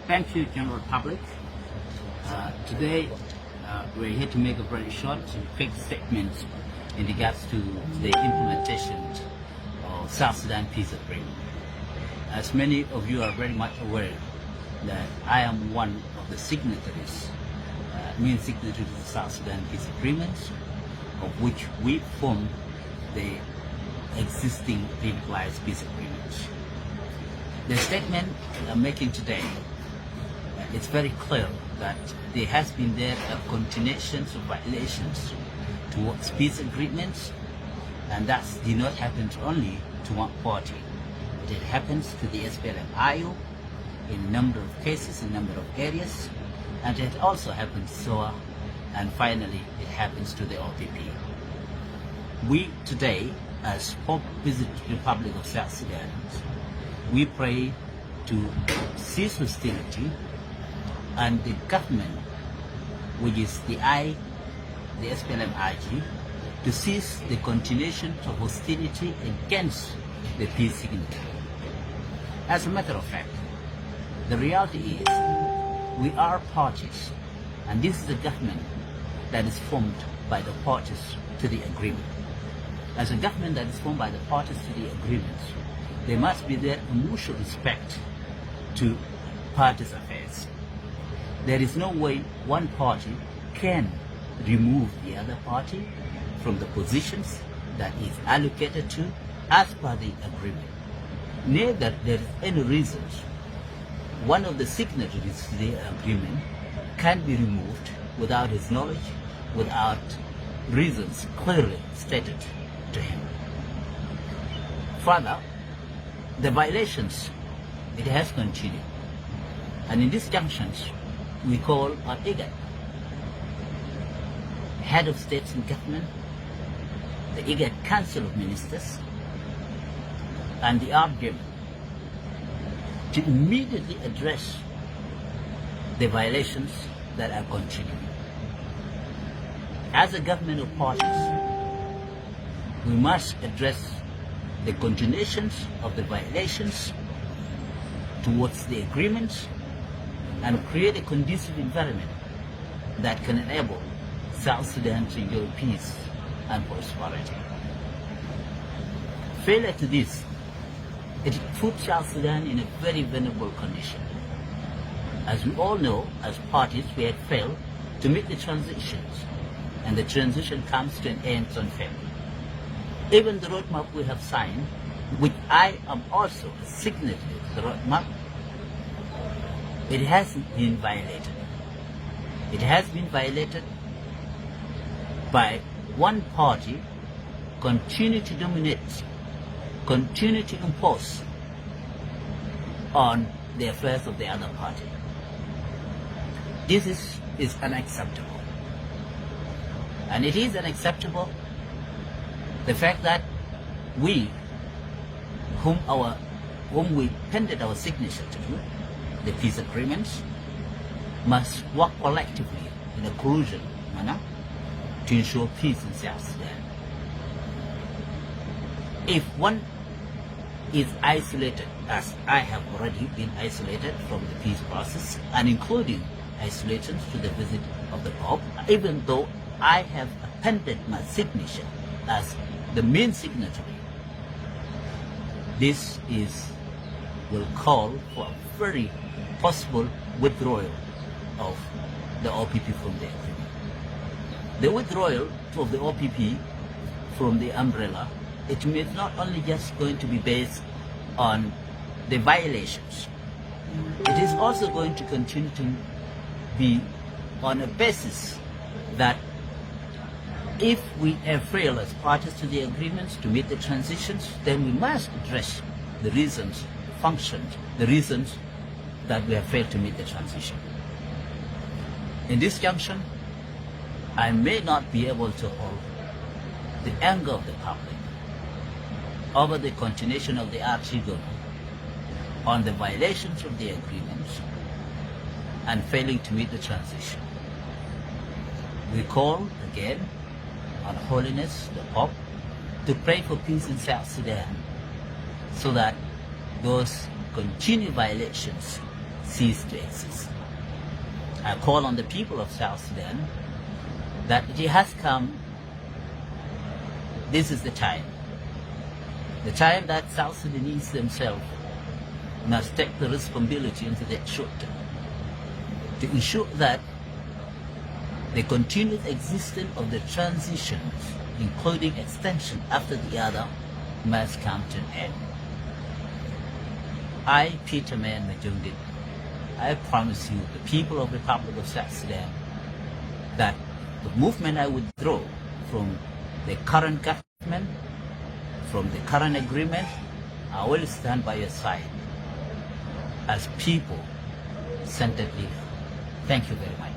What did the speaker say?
Thank you, general public. Today, we're here to make a very short and quick statement in regards to the implementation of South Sudan Peace Agreement. As many of you are very much aware that I am one of the signatories, main signatories of the South Sudan Peace Agreement, of which we form the existing legalized peace agreement. The statement I'm making today, it's very clear that there has been continuations of violations towards peace agreements, and that did not happen only to one party. It happens to the SPLM-IO in a number of cases, in a number of areas, and it also happens to SOA, and finally it happens to the OPP. We today, as Pope visit the Republic of South Sudan, we pray to cease hostility, and the government, which is the SPLM-IG, to cease the continuation of hostility against the peace signatory. As a matter of fact, the reality is we are parties, and this is a government that is formed by the parties to the agreement. As a government that is formed by the parties to the agreement, there must be a mutual respect to parties' affairs. There is no way one party can remove the other party from the positions that is allocated to as per the agreement. Neither there is any reason one of the signatories to the agreement can be removed without his knowledge, without reasons clearly stated to him. Further, the violations, it has continued. And in these junctions, we call R-TGoNU, head of states and government, the IGAD Council of Ministers, and the R-TGoNU to immediately address the violations that are continuing. As a government of parties, we must address the continuations of the violations towards the agreements and create a conducive environment that can enable South Sudan to enjoy peace and prosperity. Failure to this, it puts South Sudan in a very vulnerable condition. As we all know, as parties, we had failed to make the transitions, and the transition comes to an end unfairly. Even the roadmap we have signed, which I am also a signatory to the roadmap, it has been violated. It has been violated by one party continue to dominate, continue to impose on the affairs of the other party. This is unacceptable. And it is unacceptable the fact that we, whom we pended our signature to, the peace agreements, must work collectively in a collusion manner to ensure peace in South Sudan. If one is isolated, as I have already been isolated from the peace process, and including isolation to the visit of the Pope, even though I have appended my signature as the main signatory, this will call for a very possible withdrawal of the OPP from the agreement. The withdrawal of the OPP from the umbrella, it is not only just going to be based on the violations, it is also going to continue to be on a basis that if we have failed as parties to the agreements to meet the transitions, then we must address the reasons, functions, the reasons that we have failed to meet the transition. In this junction, I may not be able to hold the anger of the public over the continuation of the R-TGoNU on the violations of the agreements and failing to meet the transition. We call again on Holiness, the Pope, to pray for peace in South Sudan so that those continued violations cease to exist. I call on the people of South Sudan that it has come. This is the time that South Sudanese themselves must take the responsibility into their shoulders to ensure that the continued existence of the transitions, including extension after the other, must come to an end. I, Peter Mayen Majongdit, I promise you, the people of the Republic of South Sudan, that the movement I withdraw from the current government, from the current agreement, I will stand by your side as people-centered leader. Thank you very much.